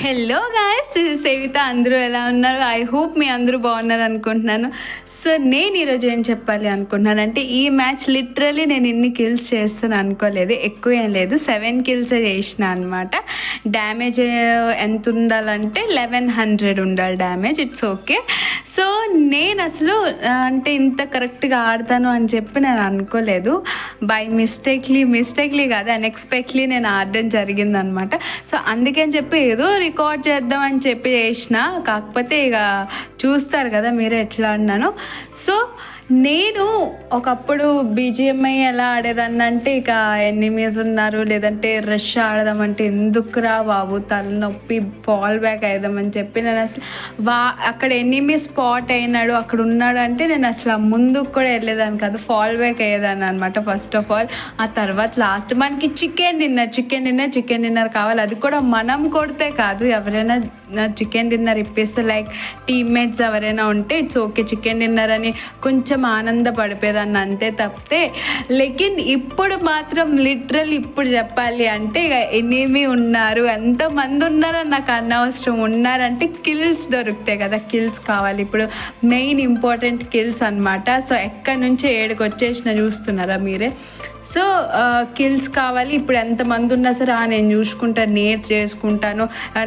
Hello guys, Savitha. అందరూ ఎలా ఉన్నారు? ఐ హోప్ మీ అందరూ బాగున్నారు అనుకుంటున్నాను. సో నేను ఈరోజు ఏం చెప్పాలి అనుకుంటున్నానంటే, ఈ మ్యాచ్ లిటరలీ నేను ఇన్ని కిల్స్ చేస్తాను అనుకోలేదు. ఎక్కువ ఏం లేదు, 7 కిల్స్ చేసిన అనమాట. డ్యామేజ్ ఎంత ఉండాలంటే 1100 ఉండాలి డ్యామేజ్. It's okay. సో నేను అసలు అంటే ఇంత కరెక్ట్గా ఆడతాను అని చెప్పి నేను అనుకోలేదు. బై మిస్టేక్లీ కాదు, అన్ఎక్స్పెక్ట్లీ నేను ఆడడం జరిగిందనమాట. సో అందుకని చెప్పి ఏదో రికార్డ్ చేద్దామని చెప్పి చేసిన. కాకపోతే ఇక చూస్తారు కదా మీరే ఎట్లా అన్నాను. సో నేను ఒకప్పుడు బీజిఎంఐ ఎలా ఆడేదాన్ని అంటే, ఇక ఎనిమీస్ ఉన్నారు లేదంటే రష్ ఆడదామంటే ఎందుకురా బాబు తలనొప్పి, ఫాల్ బ్యాక్ అయిదామని చెప్పి నేను అసలు అక్కడ ఎనిమీ స్పాట్ అయినాడు, అక్కడ ఉన్నాడు అంటే నేను అసలు ముందుకు కూడా వెళ్ళేదాన్ని కాదు, ఫాల్ బ్యాక్ అయ్యేదాన్ని అనమాట ఫస్ట్ ఆఫ్ ఆల్. ఆ తర్వాత లాస్ట్ మనకి చికెన్ డిన్నర్ కావాలి. అది కూడా మనం కొడితే కాదు, ఎవరైనా చికెన్ డిన్నర్ ఇప్పిస్తే, లైక్ టీమ్మేట్స్ ఎవరైనా ఉంటే ఇట్స్ ఓకే, చికెన్ డిన్నర్ అని కొంచెం ఆనందపడిపోయేదాన్ని అంతే తప్పితే. లేకిన్ ఇప్పుడు మాత్రం లిటరల్ ఇప్పుడు చెప్పాలి అంటే, ఇక ఎనిమి ఉన్నారు, ఎంతమంది ఉన్నారని నాకు అనవసరం. ఉన్నారంటే కిల్స్ దొరుకుతాయి కదా, కిల్స్ కావాలి. ఇప్పుడు మెయిన్ ఇంపార్టెంట్ కిల్స్ అనమాట. సో ఎక్కడి నుంచి ఏడుకు వచ్చేసిన చూస్తున్నారా మీరే. సో కిల్స్ కావాలి. ఇప్పుడు ఎంతమంది ఉన్నా సరే నేను చూసుకుంటాను, నేర్స్ చేసుకుంటాను,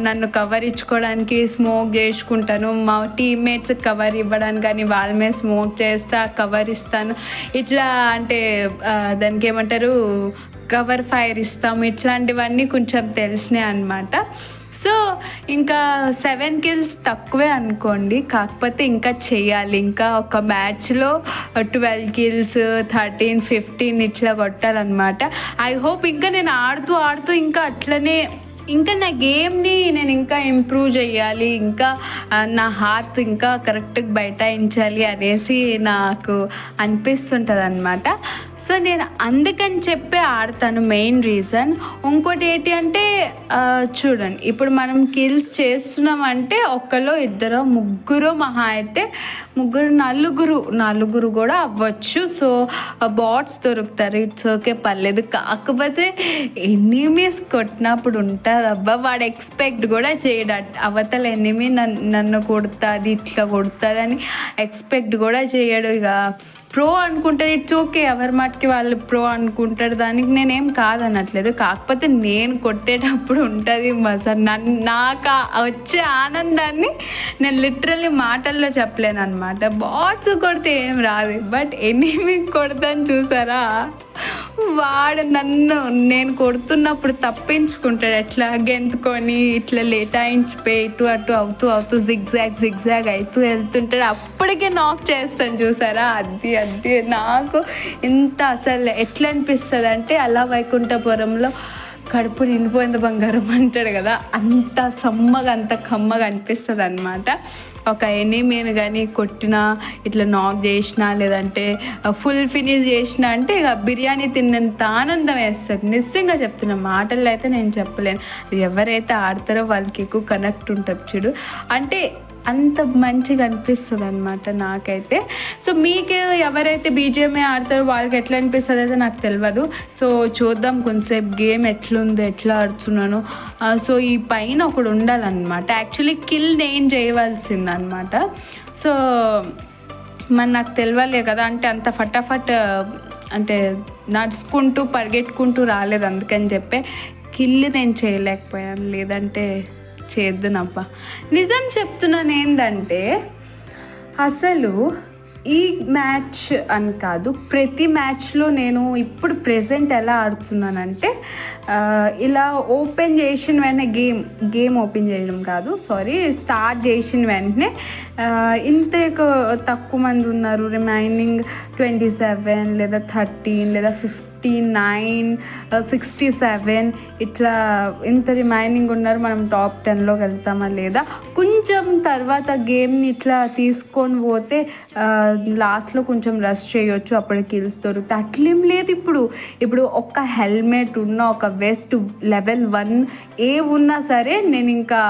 నన్ను కవర్ ఇచ్చుకోవడానికి స్మోక్ చేసుకుంటాను, మా టీమ్మేట్స్ కవర్ ఇవ్వడానికి కానీ వాళ్ళ మీద స్మోక్ చేస్తా, కవర్ ఇస్తాను. ఇట్లా అంటే దానికి ఏమంటారు, కవర్ ఫైర్ ఇస్తాము. ఇట్లాంటివన్నీ కొంచెం తెలిసినాయి అనమాట. సో ఇంకా 7 కిల్స్ తక్కువే అనుకోండి, కాకపోతే ఇంకా చేయాలి. ఇంకా ఒక మ్యాచ్లో 12 కిల్స్, 13, 15 ఇట్లా కొట్టాలన్నమాట. ఐ హోప్ ఇంకా నేను ఆడుతూ ఇంకా అట్లనే ఇంకా నా గేమ్ని నేను ఇంకా ఇంప్రూవ్ చేయాలి, ఇంకా నా హాత్ ఇంకా కరెక్ట్గా బైఠాయించాలి అనేసి నాకు అనిపిస్తుంటుంది అనమాట. సో నేను అందుకని చెప్పి ఆడతాను, మెయిన్ రీజన్. ఇంకోటి ఏంటి అంటే, చూడండి ఇప్పుడు మనం కిల్స్ చేస్తున్నామంటే ఒక్కలో ఇద్దరు ముగ్గురు, మహా అయితే ముగ్గురు నలుగురు కూడా అవ్వచ్చు. సో బాట్స్ దొరుకుతారు, ఇట్స్ ఓకే, పర్లేదు. కాకపోతే ఎనిమీస్ కొట్టినప్పుడు ఉంటుంది అబ్బా, వాడు ఎక్స్పెక్ట్ కూడా చేయడు. అవతల ఎనిమి నన్ను కొడుతుంది, ఇట్లా కొడుతుంది అని ఎక్స్పెక్ట్ కూడా చేయడు. ఇక ప్రో అనుకుంటారు, ఇట్స్ ఓకే, ఎవరి మాటకి వాళ్ళు ప్రో అనుకుంటారు, దానికి నేనేం కాదనట్లేదు. కాకపోతే నేను కొట్టేటప్పుడు ఉంటుంది మజా. నాకు వచ్చే ఆనందాన్ని నేను లిటరల్లీ మాటల్లో చెప్పలేను అనమాట. బాట్స్ కొడితే ఏం రాదు, బట్ ఎనిమి కొడతాను చూసారా, వాడు నేను కొడుతున్నప్పుడు తప్పించుకుంటాడు, ఎట్లా గెంతుకొని ఇట్లా లేటాయించిపోయి ఇటు అటు అవుతూ జిగ్జాగ్ అవుతూ వెళ్తుంటాడు. అప్పటికే నాక్ చేస్తాను చూసారా, అది నాకు ఇంత అసలు ఎట్లా అనిపిస్తుంది అంటే, అలా వైకుంఠపురంలో కడుపు నిండిపోయింది బంగారం అంటాడు కదా, అంత సమ్మగా అంత కమ్మగా అనిపిస్తుంది అనమాట. ఒక ఎనిమీని కానీ కొట్టినా, ఇట్లా నాక్ చేసినా, లేదంటే ఫుల్ ఫినిష్ చేసినా అంటే ఇక బిర్యానీ తిన్నంత ఆనందం వేస్తుంది. నిజంగా చెప్తున్నా, మాటల్లో అయితే నేను చెప్పలేను. ఎవరైతే ఆడతారో వాళ్ళకి ఎక్కువ కనెక్ట్ ఉంటుంది చూడు, అంటే అంత మంచిగా అనిపిస్తుంది అనమాట నాకైతే. సో మీకు ఎవరైతే బీజిఎంఐ ఆడతారో వాళ్ళకి ఎట్లా అనిపిస్తుంది అయితే నాకు తెలియదు. సో చూద్దాం కొంచెంసేపు గేమ్ ఎట్లుందో, ఎట్లా ఆడుతున్నాను. సో ఈ పైన ఒకడు ఉండాలన్నమాట. యాక్చువల్లీ కిల్ నేను చేయవలసిందనమాట. సో మరి నాకు తెలియలే కదా, అంటే అంత ఫటాఫట్ అంటే నడుచుకుంటూ పరిగెట్టుకుంటూ రాలేదు, అందుకని చెప్పి కిల్ నేను చేయలేకపోయాను. లేదంటే చేద్దునబ్బా. నిజం చెప్తున్నాను ఏంటంటే, అసలు ఈ మ్యాచ్ అని కాదు, ప్రతి మ్యాచ్లో నేను ఇప్పుడు ప్రెజెంట్ ఎలా ఆడుతున్నానంటే, ఇలా ఓపెన్ చేసిన వెంటనే గేమ్ ఓపెన్ చేయడం కాదు, స్టార్ట్ చేసిన వెంటనే ఇంత తక్కువ మంది ఉన్నారు, రిమైనింగ్ 27 లేదా 13 లేదా 59, 67 ఇట్లా ఇంత రిమైనింగ్ ఉన్నారు, మనం టాప్ 10లోకి వెళ్తామా లేదా, కొంచెం తర్వాత గేమ్ని ఇట్లా తీసుకొని పోతే లాస్ట్లో కొంచెం రష్ చేయొచ్చు, అప్పుడు కిల్స్ దొరుకుతాయి. అట్లేం లేదు. ఇప్పుడు ఒక్క హెల్మెట్ ఉన్న, ఒక వెస్ట్ లెవెల్ 1 ఏ ఉన్నా సరే నేను ఇంకా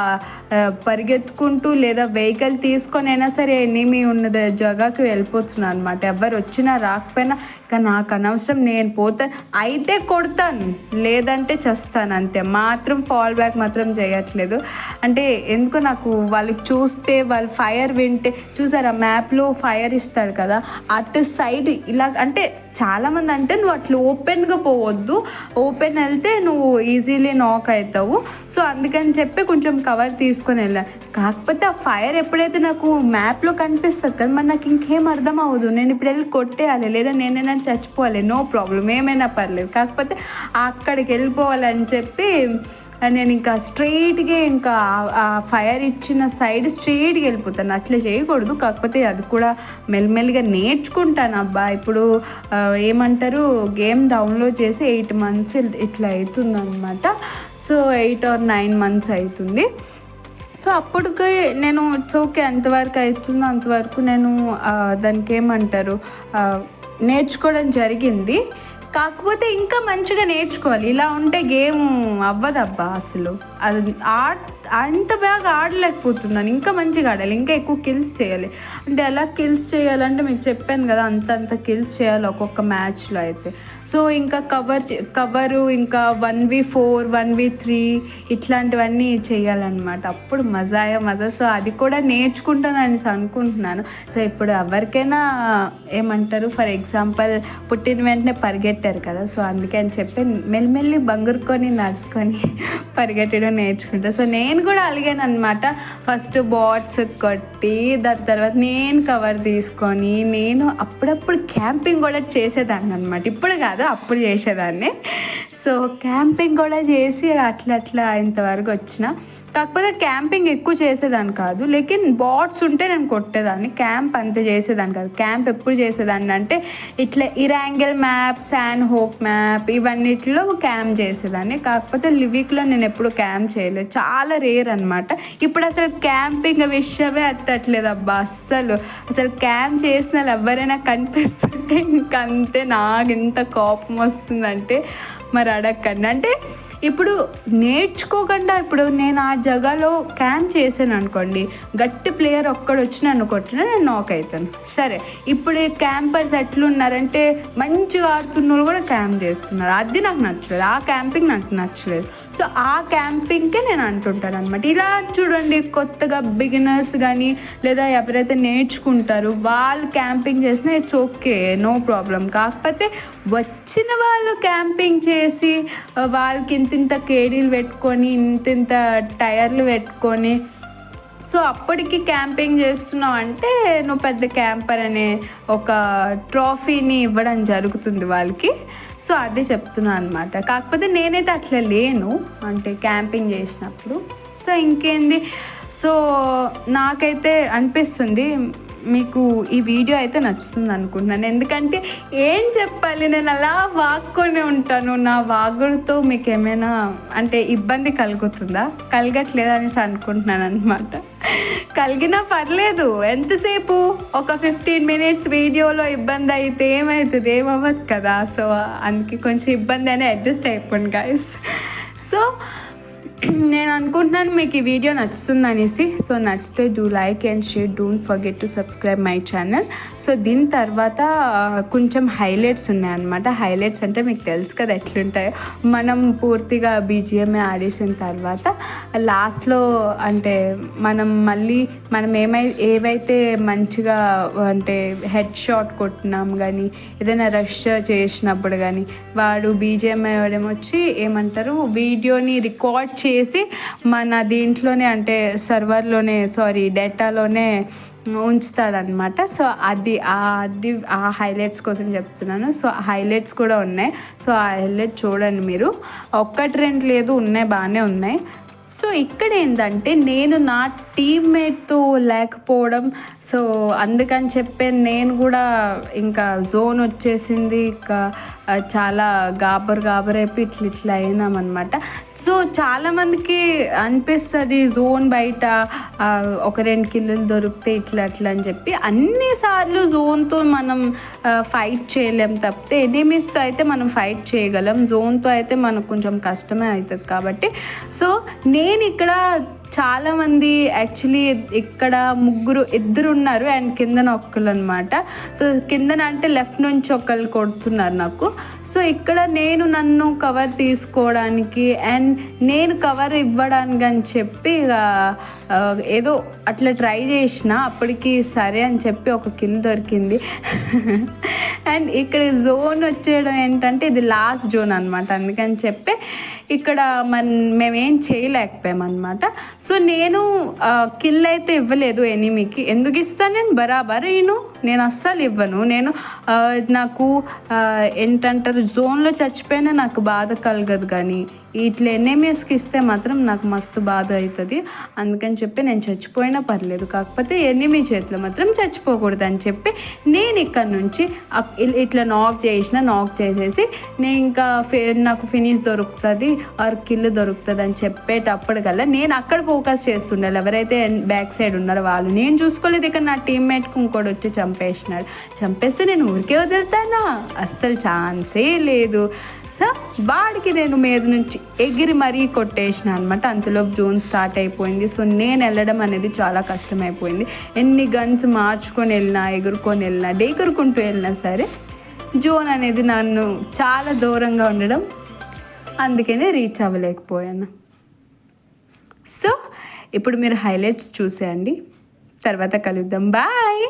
పరిగెత్తుకుంటూ లేదా వెహికల్ తీసుకొని అయినా సరే ఎనిమి ఉన్న జగాకి వెళ్ళిపోతున్నాను అనమాట. ఎవరు వచ్చినా రాకపోయినా ఇక నాకు అనవసరం, నేను పోతాను అయితే కొడతాను, లేదంటే చస్తాను అంతే. మాత్రం ఫాల్ బ్యాక్ మాత్రం చేయట్లేదు. అంటే ఎందుకో నాకు వాళ్ళకి చూస్తే, వాళ్ళు ఫైర్ వింటే చూసారా మ్యాప్లో ఫైర్ ఇస్తాడు కదా, అటు సైడ్ ఇలా అంటే చాలామంది అంటే నువ్వు అట్లా ఓపెన్గా పోవద్దు, ఓపెన్ వెళ్తే నువ్వు ఈజీలీ నాక్ అవుతావు. సో అందుకని చెప్పి కొంచెం కవర్ తీసుకొని వెళ్ళాను. కాకపోతే ఆ ఫైర్ ఎప్పుడైతే నాకు మ్యాప్లో కనిపిస్తుంది కదా, మరి నాకు ఇంకేం అర్థం అవ్వదు. నేను ఇప్పుడు వెళ్ళి కొట్టేయాలి, లేదా నేనైనా చచ్చిపోవాలి, నో ప్రాబ్లం, ఏమైనా పర్లేదు. కాకపోతే అక్కడికి వెళ్ళిపోవాలని చెప్పి నేను ఇంకా స్ట్రెయిట్గా ఇంకా ఆ ఫైర్ ఇచ్చిన సైడ్ స్ట్రెయిట్గా వెళ్ళిపోతాను. అట్లా చేయకూడదు. కాకపోతే అది కూడా మెల్లిమెల్లిగా నేర్చుకుంటాను. అబ్బా ఇప్పుడు ఏమంటారు, గేమ్ డౌన్లోడ్ చేసి 8 months ఇట్లా అవుతుంది అనమాట. సో 8 or 9 months అవుతుంది. సో అప్పటికి నేను ఓకే ఎంతవరకు అవుతుందో అంతవరకు నేను దానికి ఏమంటారు నేర్చుకోవడం జరిగింది. కాకపోతే ఇంకా మంచిగా నేర్చుకోవాలి. ఇలా ఉంటే గేమ్ అవ్వదబ్బా అసలు. అది అంత బాగా ఆడలేకపోతున్నాను. ఇంకా మంచిగా ఆడాలి, ఇంకా ఎక్కువ కిల్స్ చేయాలి. అంటే ఎలా కిల్స్ చేయాలంటే మీకు చెప్పాను కదా, అంత కిల్స్ చేయాలి ఒక్కొక్క మ్యాచ్లో అయితే. సో ఇంకా కవరు ఇంకా 1v4 1v3 ఇట్లాంటివన్నీ చేయాలన్నమాట. అప్పుడు మజా. సో అది కూడా నేర్చుకుంటాను అనేసి అనుకుంటున్నాను. సో ఇప్పుడు ఎవరికైనా ఏమంటారు, ఫర్ ఎగ్జాంపుల్ పుట్టిన వెంటనే పరిగెట్టారు కదా, సో అందుకని చెప్పి మెల్లిమెల్లి బంగురుకొని నడుచుకొని పరిగెట్టడం నేర్చుకుంటాను. సో నేను కూడా అలిగాను అనమాట. ఫస్ట్ బాట్స్ కొట్టి దాని తర్వాత నేను కవర్ తీసుకొని నేను అప్పుడప్పుడు క్యాంపింగ్ కూడా చేసేదాన్ని అనమాట. ఇప్పుడు కాదు, అప్పుడు చేసేదాన్ని. సో క్యాంపింగ్ కూడా చేసి అట్లా ఇంతవరకు వచ్చిన. కాకపోతే క్యాంపింగ్ ఎక్కువ చేసేదాన్ని కాదు, లేకిన్ బాట్స్ ఉంటే నేను కొట్టేదాన్ని. క్యాంప్ అంతే చేసేదాన్ని కాదు. క్యాంప్ ఎప్పుడు చేసేదాన్ని అంటే ఇట్లా ఇరాంగిల్ మ్యాప్, శాన్ హోప్ మ్యాప్ ఇవన్నిటిలో క్యాంప్ చేసేదాన్ని. కాకపోతే లివిక్లో నేను ఎప్పుడు క్యాంప్ చేయలేదు, చాలా రేర్ అనమాట. ఇప్పుడు అసలు క్యాంపింగ్ విషయమే ఎత్తట్లేదు అబ్బా అసలు క్యాంప్ చేసిన వాళ్ళు ఎవరైనా కనిపిస్తుంటే ఇంకంతే నాకు ఎంత కోపం వస్తుందంటే మరి అడగండి. అంటే ఇప్పుడు నేర్చుకోకుండా ఇప్పుడు నేను ఆ జగాలో క్యాంప్ చేశాను అనుకోండి, గట్టి ప్లేయర్ ఒక్కడు వచ్చి నన్ను కొట్టినా నేను నాక్ అవుతాను. సరే ఇప్పుడు క్యాంపర్స్ ఎట్లున్నారంటే మంచిగా ఆడుతున్న వాళ్ళు కూడా క్యాంప్ చేస్తున్నారు. అది నాకు నచ్చలేదు, ఆ క్యాంపింగ్ నాకు నచ్చలేదు. సో ఆ క్యాంపింగ్కే నేను అంటుంటాను అనమాట. ఇలా చూడండి, కొత్తగా బిగినర్స్ కానీ లేదా ఎవరైతే నేర్చుకుంటారో వాళ్ళు క్యాంపింగ్ చేసినా ఇట్స్ ఓకే, నో ప్రాబ్లం. కాకపోతే వచ్చిన వాళ్ళు క్యాంపింగ్ చేసి వాళ్ళకి ఇంత కేడీలు పెట్టుకొని ఇంత టైర్లు పెట్టుకొని సో అప్పటికి క్యాంపింగ్ చేస్తున్నావు అంటే నువ్వు పెద్ద క్యాంపర్ అనే ఒక ట్రోఫీని ఇవ్వడం జరుగుతుంది వాళ్ళకి. సో అదే చెప్తున్నాను అనమాట. కాకపోతే నేనైతే అట్లా లేను, అంటే క్యాంపింగ్ చేసినప్పుడు. సో ఇంకేంది, సో నాకైతే అనిపిస్తుంది మీకు ఈ వీడియో అయితే నచ్చుతుంది అనుకుంటున్నాను. ఎందుకంటే ఏం చెప్పాలి, నేను అలా వాక్కొని ఉంటాను. నా వాగుడుతో మీకు ఏమైనా అంటే ఇబ్బంది కలుగుతుందా? కలగట్లేదు అనేసి అనుకుంటున్నాను అనమాట. కలిగినా పర్లేదు, ఎంతసేపు ఒక 15 minutes వీడియోలో ఇబ్బంది అయితే ఏమవుతుంది, ఏమవ్వదు కదా. సో అందుకే కొంచెం ఇబ్బంది అని అడ్జస్ట్ అయిపోండి గైస్. సో నేను అనుకుంటున్నాను మీకు ఈ వీడియో నచ్చుతుంది అనేసి. సో నచ్చితే do like and share, don't forget to subscribe my channel. So దీని తర్వాత కొంచెం హైలైట్స్ ఉన్నాయన్నమాట. హైలైట్స్ అంటే మీకు తెలుసు కదా ఎట్లుంటాయో. మనం పూర్తిగా బీజిఎంఏ ఆడేసిన తర్వాత లాస్ట్లో అంటే మనం ఏవైతే మంచిగా అంటే హెడ్ షాట్ కొట్టినాం కానీ ఏదైనా రష్ చేసినప్పుడు కానీ వాడు బీజిఎంఏ వచ్చి ఏమంటారు వీడియోని రికార్డ్ చేసి మన దీంట్లోనే అంటే సర్వర్లోనే డేటాలోనే ఉంచుతాడనమాట. సో అది ఆ హైలైట్స్ కోసం చెప్తున్నాను. సో హైలైట్స్ కూడా ఉన్నాయి. సో ఆ హైలైట్ చూడండి మీరు. 1-2 లేదు, ఉన్నాయి, బాగానే ఉన్నాయి. సో ఇక్కడ ఏంటంటే నేను నా టీమ్మేట్తో లేకపోవడం, సో అందుకని చెప్పి నేను కూడా ఇంకా జోన్ వచ్చేసింది, ఇంకా చాలా గాబరైపోయి ఇట్లా అయినామన్నమాట. సో చాలామందికి అనిపిస్తుంది జోన్ బయట ఒక 2 కిల్లులు దొరికితే ఇట్లా అని చెప్పి. అన్నిసార్లు జోన్తో మనం ఫైట్ చేయలేం తప్పితే ఎనిమీస్తో అయితే మనం ఫైట్ చేయగలం. జోన్తో అయితే మనకు కొంచెం కష్టమే అవుతుంది కాబట్టి. సో నేను ఇక్కడ చాలామంది యాక్చువల్లీ ఇక్కడ ఇద్దరు ఉన్నారు అండ్ కిందన ఒక్కరు అనమాట. సో కిందన అంటే లెఫ్ట్ నుంచి ఒకళ్ళు కొడుతున్నారు నాకు. సో ఇక్కడ నేను నన్ను కవర్ తీసుకోవడానికి అండ్ నేను కవర్ ఇవ్వడానికి అని చెప్పి ఏదో అట్లా ట్రై చేసిన. అప్పటికి సరే అని చెప్పి ఒక కిల్ దొరికింది. అండ్ ఇక్కడ జోన్ వచ్చేయడం ఏంటంటే ఇది లాస్ట్ జోన్ అనమాట. అందుకని చెప్పి ఇక్కడ మేమేం చేయలేకపోయామన్నమాట. సో నేను కిల్ అయితే ఇవ్వలేదు ఎనిమికి. ఎందుకు ఇస్తాను నేను? బరాబర్ నేను అస్సలు ఇవ్వను. నాకు ఏంటంటారు జోన్లో చచ్చిపోయినా నాకు బాధ కలగదు, కానీ ఇట్లా ఎనిమీస్కి ఇస్తే మాత్రం నాకు మస్తు బాధ అవుతుంది. అందుకని చెప్పి నేను చచ్చిపోయినా పర్లేదు, కాకపోతే ఎనిమీ చేతిలో మాత్రం చచ్చిపోకూడదు అని చెప్పి నేను ఇక్కడ నుంచి ఇట్లా నాక్ చేసేసి నేను ఇంకా నాకు ఫినిష్ దొరుకుతుంది ఆర్ కిల్ దొరుకుతుంది అని చెప్పేటప్పటికల్లా నేను అక్కడ ఫోకస్ చేస్తుండాలి. ఎవరైతే బ్యాక్ సైడ్ ఉన్నారో వాళ్ళు. నేను చూసుకోలేదు. ఇక్కడ నా టీమ్మేట్కి ఇంకోటి వచ్చి చంపేస్తే నేను ఊరికే వదులుతానా? అస్సలు ఛాన్సే లేదు. సో వాడికి నేను మీద నుంచి ఎగిరి మరీ కొట్టేసిన అనమాట. అంతలోపు జోన్ స్టార్ట్ అయిపోయింది. సో నేను వెళ్ళడం అనేది చాలా కష్టమైపోయింది. ఎన్ని గన్స్ మార్చుకొని వెళ్ళినా, ఎగురుకొని వెళ్ళినా, డేకరుకుంటూ వెళ్ళినా సరే జోన్ అనేది నన్ను చాలా దూరంగా ఉండడం, అందుకనే రీచ్ అవ్వలేకపోయాను. సో ఇప్పుడు మీరు హైలైట్స్ చూసేయండి, తర్వాత కలుద్దాం. బాయ్.